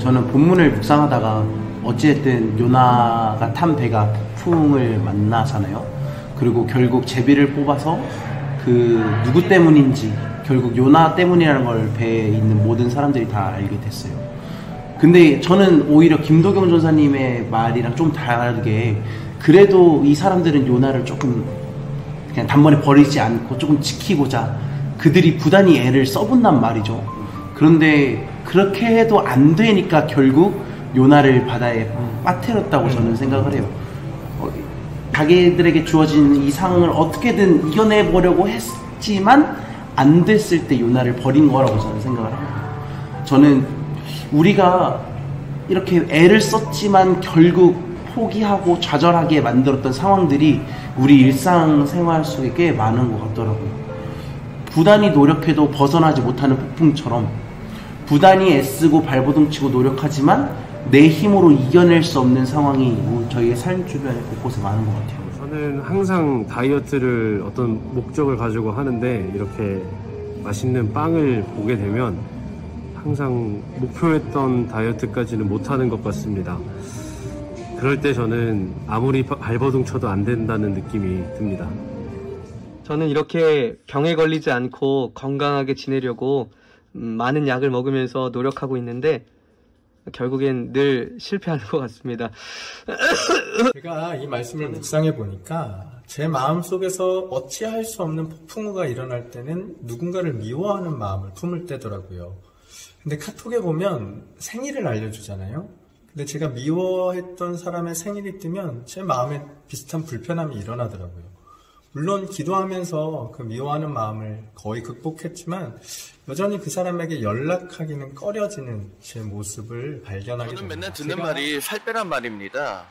저는 본문을 묵상하다가 어찌됐든 요나가 탄 배가 폭풍을 만나잖아요. 그리고 결국 제비를 뽑아서 그 누구 때문인지 결국 요나 때문이라는 걸 배에 있는 모든 사람들이 다 알게 됐어요. 근데 저는 오히려 김도경 전사님의 말이랑 좀 다르게 그래도 이 사람들은 요나를 조금 그냥 단번에 버리지 않고 조금 지키고자 그들이 부단히 애를 써본단 말이죠. 그런데 그렇게 해도 안 되니까 결국 요나를 바다에 빠뜨렸다고 저는 생각을 해요. 자기들에게 주어진 이 상황을 어떻게든 이겨내보려고 했지만 안 됐을 때 요나를 버린 거라고 저는 생각을 합니다. 저는 우리가 이렇게 애를 썼지만 결국 포기하고 좌절하게 만들었던 상황들이 우리 일상생활 속에 꽤 많은 것 같더라고요. 부단히 노력해도 벗어나지 못하는 폭풍처럼 부단히 애쓰고 발버둥 치고 노력하지만 내 힘으로 이겨낼 수 없는 상황이 저희의 삶 주변에 곳곳에 많은 것 같아요. 저는 항상 다이어트를 어떤 목적을 가지고 하는데 이렇게 맛있는 빵을 보게 되면 항상 목표했던 다이어트까지는 못하는 것 같습니다. 그럴 때 저는 아무리 발버둥 쳐도 안 된다는 느낌이 듭니다. 저는 이렇게 병에 걸리지 않고 건강하게 지내려고 많은 약을 먹으면서 노력하고 있는데 결국엔 늘 실패하는 것 같습니다. 제가 이 말씀을 묵상해 보니까 제 마음속에서 어찌할 수 없는 폭풍우가 일어날 때는 누군가를 미워하는 마음을 품을 때더라고요. 근데 카톡에 보면 생일을 알려주잖아요. 근데 제가 미워했던 사람의 생일이 뜨면 제 마음에 비슷한 불편함이 일어나더라고요. 물론 기도하면서 그 미워하는 마음을 거의 극복했지만 여전히 그 사람에게 연락하기는 꺼려지는 제 모습을 발견하게 됩니다. 저는 맨날 듣는 말이 살 빼란 말입니다.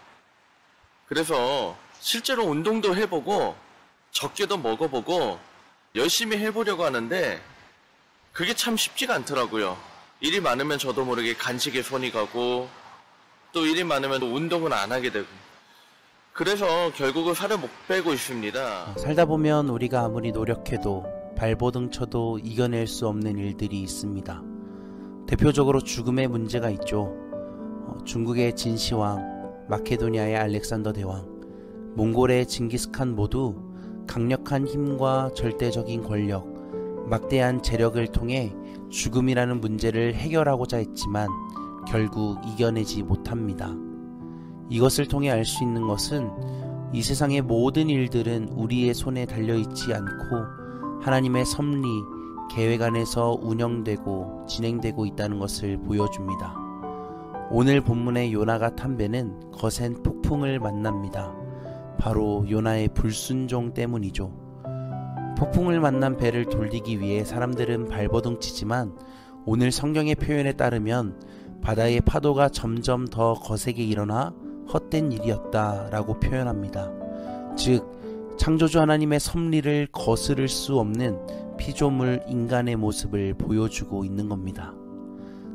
그래서 실제로 운동도 해보고 적게도 먹어보고 열심히 해보려고 하는데 그게 참 쉽지가 않더라고요. 일이 많으면 저도 모르게 간식에 손이 가고 또 일이 많으면 운동은 안 하게 되고 그래서 결국은 살을 못 빼고 있습니다. 살다 보면 우리가 아무리 노력해도 발버둥 쳐도 이겨낼 수 없는 일들이 있습니다. 대표적으로 죽음의 문제가 있죠. 중국의 진시황, 마케도니아의 알렉산더 대왕, 몽골의 징기스칸 모두 강력한 힘과 절대적인 권력, 막대한 재력을 통해 죽음이라는 문제를 해결하고자 했지만 결국 이겨내지 못합니다. 이것을 통해 알 수 있는 것은 이 세상의 모든 일들은 우리의 손에 달려있지 않고 하나님의 섭리, 계획 안에서 운영되고 진행되고 있다는 것을 보여줍니다. 오늘 본문의 요나가 탄 배는 거센 폭풍을 만납니다. 바로 요나의 불순종 때문이죠. 폭풍을 만난 배를 돌리기 위해 사람들은 발버둥 치지만 오늘 성경의 표현에 따르면 바다의 파도가 점점 더 거세게 일어나 헛된 일이었다 라고 표현합니다. 즉 창조주 하나님의 섭리를 거스를 수 없는 피조물 인간의 모습을 보여주고 있는 겁니다.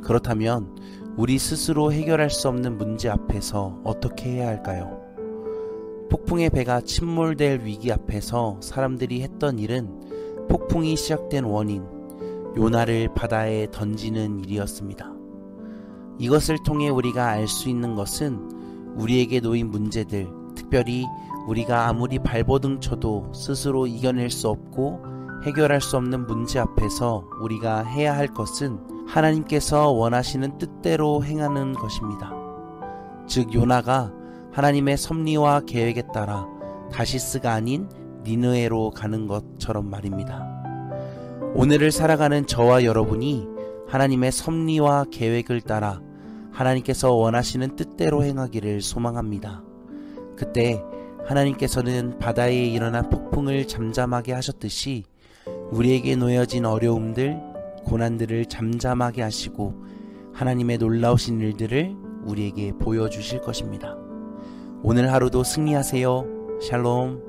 그렇다면 우리 스스로 해결할 수 없는 문제 앞에서 어떻게 해야 할까요? 폭풍의 배가 침몰될 위기 앞에서 사람들이 했던 일은 폭풍이 시작된 원인, 요나를 바다에 던지는 일이었습니다. 이것을 통해 우리가 알 수 있는 것은 우리에게 놓인 문제들, 특별히 우리가 아무리 발버둥 쳐도 스스로 이겨낼 수 없고 해결할 수 없는 문제 앞에서 우리가 해야 할 것은 하나님께서 원하시는 뜻대로 행하는 것입니다. 즉 요나가 하나님의 섭리와 계획에 따라 다시스가 아닌 니느웨로 가는 것처럼 말입니다. 오늘을 살아가는 저와 여러분이 하나님의 섭리와 계획을 따라 하나님께서 원하시는 뜻대로 행하기를 소망합니다. 그때 하나님께서는 바다에 일어난 폭풍을 잠잠하게 하셨듯이 우리에게 놓여진 어려움들, 고난들을 잠잠하게 하시고 하나님의 놀라우신 일들을 우리에게 보여주실 것입니다. 오늘 하루도 승리하세요. 샬롬.